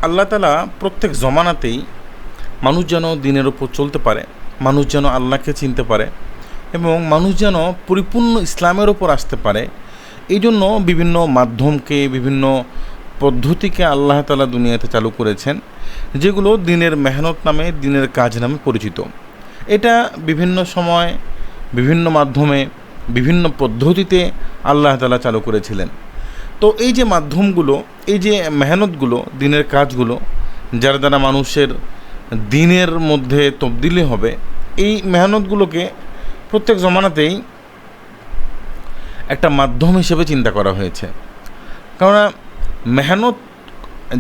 আল্লাহ তাআলা প্রত্যেক জমানাতেই মানুষ যেন দিনের ওপর চলতে পারে, মানুষ যেন আল্লাহকে চিনতে পারে এবং মানুষ যেন পরিপূর্ণ ইসলামের ওপর আসতে পারে, এই জন্য বিভিন্ন মাধ্যমকে, বিভিন্ন পদ্ধতিকে আল্লাহ তাআলা দুনিয়াতে চালু করেছেন, যেগুলো দিনের মেহনত নামে, দিনের কাজ নামে পরিচিত। এটা বিভিন্ন সময়, বিভিন্ন মাধ্যমে, বিভিন্ন পদ্ধতিতে আল্লাহ তাআলা চালু করেছিলেন। তো এই যে মাধ্যমগুলো, এই যে মেহনতগুলো, দিনের কাজগুলো, যার দ্বারা মানুষের দিনের মধ্যে তবদিলি হবে, এই মেহনতগুলোকে প্রত্যেক জমানাতেই একটা মাধ্যম হিসেবে চিন্তা করা হয়েছে। কারণ মেহনত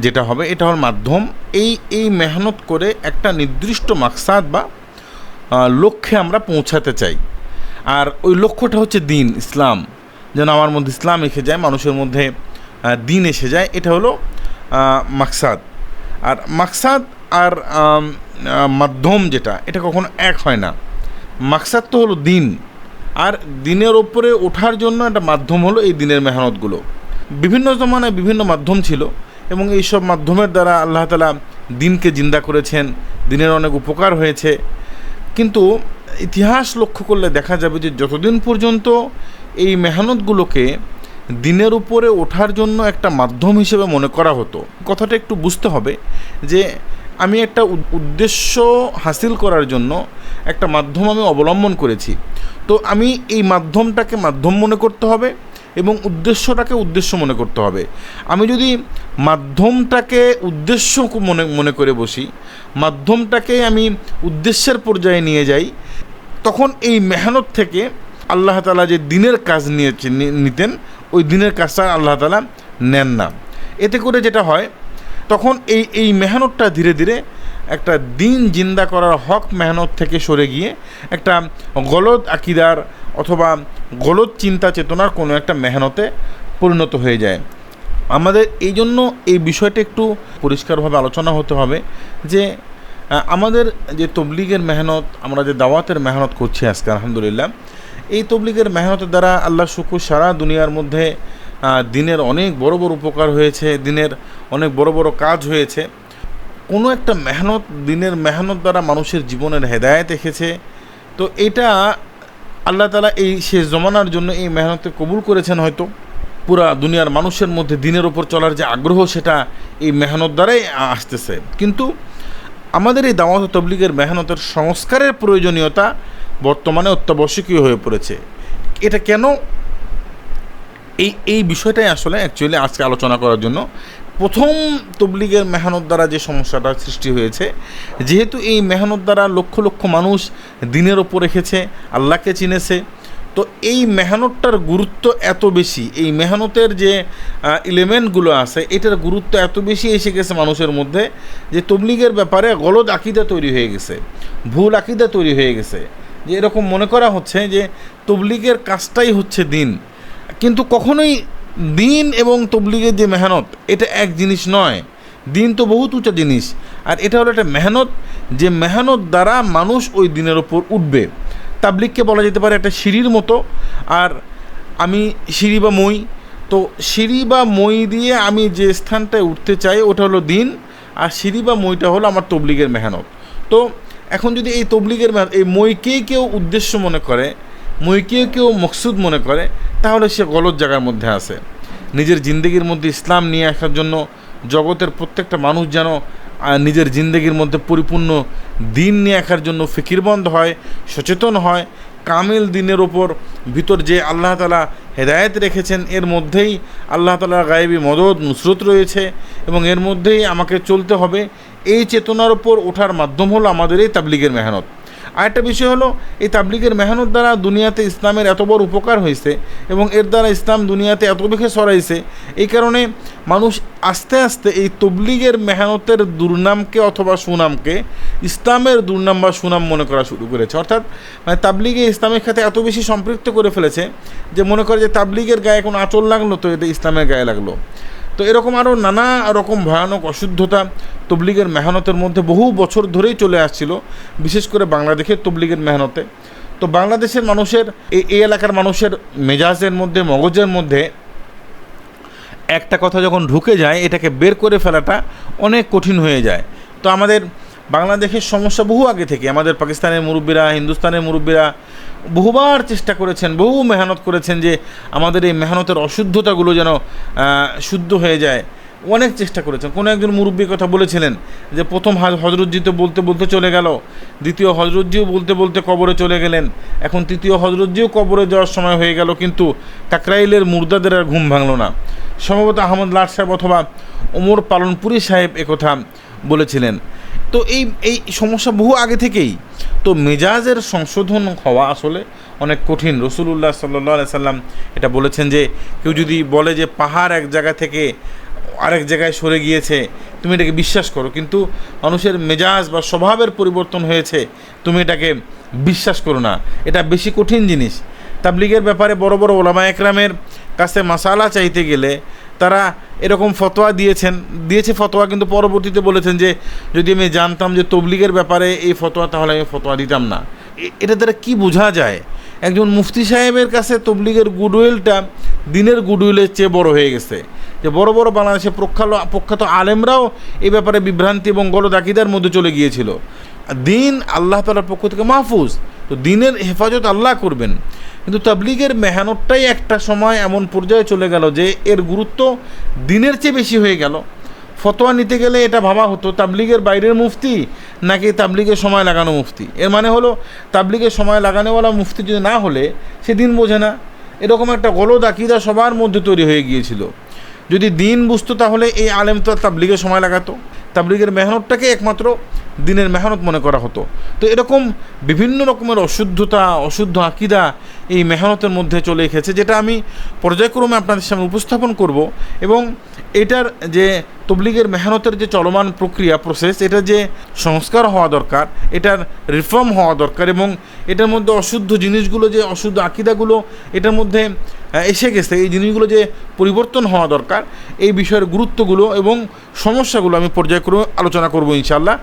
যেটা হবে এটা হল মাধ্যম। এই মেহনত করে একটা নির্দিষ্ট মাকসাদ বা লক্ষ্যে আমরা পৌঁছাতে চাই, আর ওই লক্ষ্যটা হচ্ছে দিন, ইসলাম। যেন আমার মধ্যে ইসলাম এসে যায়, মানুষের মধ্যে দিন এসে যায়, এটা হলো মাকসাদ। আর মাকসাদ আর মাধ্যম যেটা, এটা কখনো এক হয় না। মাকসাদ তো হলো দিন, আর দিনের ওপরে ওঠার জন্য একটা মাধ্যম হলো এই দিনের মেহনতগুলো। বিভিন্ন জমানায় বিভিন্ন মাধ্যম ছিল এবং এইসব মাধ্যমের দ্বারা আল্লাহ তাআলা দিনকে জিন্দা করেছেন, দিনের অনেক উপকার হয়েছে। কিন্তু ইতিহাস লক্ষ্য করলে দেখা যাবে যে যতদিন পর্যন্ত এই মেহনতগুলোকে দিনের উপরে ওঠার জন্য একটা মাধ্যম হিসেবে মনে করা হতো, কথাটা একটু বুঝতে হবে যে আমি একটা উদ্দেশ্য হাসিল করার জন্য একটা মাধ্যম আমি অবলম্বন করেছি, তো আমি এই মাধ্যমটাকে মাধ্যম মনে করতে হবে এবং উদ্দেশ্যটাকে উদ্দেশ্য মনে করতে হবে। আমি যদি মাধ্যমটাকে উদ্দেশ্য মনে করে বসি, মাধ্যমটাকে আমি উদ্দেশ্যের পর্যায়ে নিয়ে যাই, তখন এই মেহনত থেকে আল্লাহ তাআলা যে দিনের কাজ নিতেন, ওই দিনের কাজটা আল্লাহ তাআলা নেন না। এতে করে যেটা হয়, তখন এই মেহনতটা ধীরে ধীরে একটা দিন জিন্দা করার হক মেহনত থেকে সরে গিয়ে একটা গলত আকিদার অথবা গলত চিন্তা চেতনার কোনো একটা মেহনতে পরিণত হয়ে যায়। আমাদের এই জন্য এই বিষয়টা একটু পরিষ্কারভাবে আলোচনা হতে হবে যে আমাদের যে তবলিগের মেহনত, আমরা যে দাওয়াতের মেহনত করছি আজকে আলহামদুলিল্লাহ, এই তবলিগের মেহনতের দ্বারা আল্লাহ শুকর সারা দুনিয়ার মধ্যে দিনের অনেক বড় বড় উপকার হয়েছে, দিনের অনেক বড় বড় কাজ হয়েছে। কোনো একটা মেহনত, দিনের মেহনত দ্বারা মানুষের জীবনের হেদায়েত এসেছে। তো এটা আল্লাহ তাআলা এই শেষ জমানার জন্য এই মেহনতকে কবুল করেছেন। হয়তো পুরা দুনিয়ার মানুষের মধ্যে দিনের ওপর চলার যে আগ্রহ, সেটা এই মেহনত দ্বারাই আসতেছে। কিন্তু আমাদের এই দাওয়াত ও তাবলীগের মেহনতের সংস্কারের প্রয়োজনীয়তা বর্তমানে অত্যাবশ্যকীয় হয়ে পড়েছে। এটা কেন, এই বিষয়টাই আসলে অ্যাকচুয়ালি আজকে আলোচনা করার জন্য। প্রথম তাবলীগের মেহনত দ্বারা যে সমস্যাটা সৃষ্টি হয়েছে, যেহেতু এই মেহনত দ্বারা লক্ষ লক্ষ মানুষ দিনের ওপর রেখেছে, আল্লাহকে চিনেছে, তো এই মেহনতটার গুরুত্ব এত বেশি, এই মেহনতের যে এলিমেন্টগুলো আছে এটার গুরুত্ব এত বেশি এসে গেছে মানুষের মধ্যে যে তাবলীগের ব্যাপারে গলদ আকিদা তৈরি হয়ে গেছে, ভুল আকিদা তৈরি হয়ে গেছে। যে এরকম মনে করা হচ্ছে যে তাবলীগের কাজটাই হচ্ছে দিন, কিন্তু কখনোই দিন এবং তাবলীগের যে মেহনত এটা এক জিনিস নয়। দিন তো বহুত উঁচা জিনিস, আর এটা হলো একটা মেহনত, যে মেহনত দ্বারা মানুষ ওই দিনের ওপর উঠবে। তাবলীগকে বলা যেতে পারে একটা সিঁড়ির মতো, আর আমি সিঁড়ি বা মই, তো সিঁড়ি বা মই দিয়ে আমি যে স্থানটায় উঠতে চাই ওটা হলো দিন, আর সিঁড়ি বা মইটা হলো আমার তাবলীগের মেহনত। তো এখন যদি এই তাবলীগের এই মইকেই কেউ উদ্দেশ্য মনে করে, মইকেও কেউ মকসুদ মনে করে, তাহলে সে গলত জায়গার মধ্যে আছে। নিজের জিন্দেগির মধ্যে ইসলাম নিয়ে আসার জন্য জগতের প্রত্যেকটা মানুষ যেন নিজের জিন্দেগির মধ্যে পরিপূর্ণ দিন নিয়ে আসার জন্য ফিকিরবন্দ হয়, সচেতন হয়। কামিল দিনের ওপর ভিতর যে আল্লাহ তাআলা হেদায়েত রেখেছেন, এর মধ্যেই আল্লাহ তাআলার গায়েবী মদদ নুসরত রয়েছে এবং এর মধ্যেই আমাকে চলতে হবে। এই চেতনার ওপর ওঠার মাধ্যম হলো আমাদের এই তাবলীগের মেহনত। আরেকটা বিষয় হলো, এই তাবলীগের মেহনত দ্বারা দুনিয়াতে ইসলামের এত বড় উপকার হয়েছে এবং এর দ্বারা ইসলাম দুনিয়াতে এত বেশি ছড়াইছে, এই কারণে মানুষ আস্তে আস্তে এই তাবলীগের মেহনতের দুর্নামকে অথবা সুনামকে ইসলামের দুর্নাম বা সুনাম মনে করা শুরু করেছে। অর্থাৎ মানে তাবলীগে ইসলামের সাথে এত বেশি সম্পৃক্ত করে ফেলেছে যে মনে করে যে তাবলীগের গায়ে কোনো আঁচল লাগলো তো এটা ইসলামের গায়ে লাগলো। তো এরকম আরও নানা রকম ভয়ানক অশুদ্ধতা তাবলীগের মেহনতের মধ্যে বহু বছর ধরেই চলে আসছিল, বিশেষ করে বাংলাদেশের তাবলীগের মেহনতে। তো বাংলাদেশের মানুষের এই এলাকার মানুষের মেজাজের মধ্যে, মগজের মধ্যে একটা কথা যখন ঢুকে যায় এটাকে বের করে ফেলাটা অনেক কঠিন হয়ে যায়। তো আমাদের বাংলাদেশের সমস্যা বহু আগে থেকে, আমাদের পাকিস্তানের মুরব্বীরা, হিন্দুস্তানের মুরব্বীরা বহুবার চেষ্টা করেছেন, বহু মেহনত করেছেন যে আমাদের এই মেহনতের অশুদ্ধতাগুলো যেন শুদ্ধ হয়ে যায়। অনেক চেষ্টা করেছেন। কোনো একজন মুরব্বীর কথা বলেছিলেন যে প্রথম হজরতজি তো বলতে বলতে চলে গেল, দ্বিতীয় হজরতজিও বলতে বলতে কবরে চলে গেলেন, এখন তৃতীয় হজরতজিও কবরে যাওয়ার সময় হয়ে গেল, কিন্তু কাকরাইলের মুর্দাদের আর ঘুম ভাঙল না। সম্ভবত আহমদ লাট সাহেব অথবা ওমর পালনপুরি সাহেব একথা বলেছিলেন। তো এই সমস্যা বহু আগে থেকেই। তো মেজাজের সংশোধন হওয়া আসলে অনেক কঠিন। রসুলুল্লাহ সাল্লাল্লাহু আলাইহি সাল্লাম এটা বলেছেন যে কেউ যদি বলে যে পাহাড় এক জায়গা থেকে আরেক জায়গায় সরে গিয়েছে, তুমি এটাকে বিশ্বাস করো, কিন্তু মানুষের মেজাজ বা স্বভাবের পরিবর্তন হয়েছে, তুমি এটাকে বিশ্বাস করো না। এটা বেশি কঠিন জিনিস। তাবলিগের ব্যাপারে বড় বড় ওলামা একরামের কাছে মাসালা চাইতে গেলে তারা এরকম ফতোয়া দিয়েছে ফতোয়া, কিন্তু পরবর্তীতে বলেছেন যে যদি আমি জানতাম যে তবলিগের ব্যাপারে এই ফতোয়া, তাহলে আমি ফতোয়া দিতাম না। এটা দ্বারা কী বোঝা যায়? একজন মুফতি সাহেবের কাছে তবলিগের গুডউইলটা দিনের গুডউইলের চেয়ে বড় হয়ে গেছে। যে বড় বড় বাংলাদেশে প্রখ্যাত আলেমরাও এই ব্যাপারে বিভ্রান্তি এবং গলদ আকীদার মধ্যে চলে গিয়েছিল। দিন আল্লাহ তাআলার পক্ষ থেকে মাহফুজ, তো দিনের হেফাজত আল্লাহ করবেন। কিন্তু তাবলিগের মেহনতটাই একটা সময় এমন পর্যায়ে চলে গেল যে এর গুরুত্ব দিনের চেয়ে বেশি হয়ে গেল। ফতোয়া নিতে গেলে এটা ভাবা হতো তাবলিগের বাইরের মুফতি নাকি তাবলিগের সময় লাগানো মুফতি। এর মানে হলো তাবলিগের সময় লাগানোওয়ালা মুফতি যদি না হলে সে দিন বোঝে না, এরকম একটা গলদ আকীদা সবার মধ্যে তৈরি হয়ে গিয়েছিল। যদি দিন বুঝতো তাহলে এই আলেম তো তাবলিগের সময় লাগাতো, তাবলিগের মেহনতটাকে একমাত্র দিনের মেহনত মনে করা হতো। তো এরকম বিভিন্ন রকমের অশুদ্ধ আকীদা এই মেহনতের মধ্যে চলে এসেছে, যেটা আমি পর্যায়ক্রমে আপনাদের সামনে উপস্থাপন করব। এবং এটার যে তবলিগের মেহনতের যে চলমান প্রসেস, এটা যে সংস্কার হওয়া দরকার, এটার রিফর্ম হওয়া দরকার, এবং এটার মধ্যে অশুদ্ধ জিনিসগুলো, যে অশুদ্ধ আকীদাগুলো এটার মধ্যে এসে গেছে, এই জিনিসগুলো যে পরিবর্তন হওয়া দরকার, এই বিষয়ের গুরুত্বগুলো এবং সমস্যাগুলো আমি পর্যায়ক্রমে আলোচনা করব ইনশাআল্লাহ।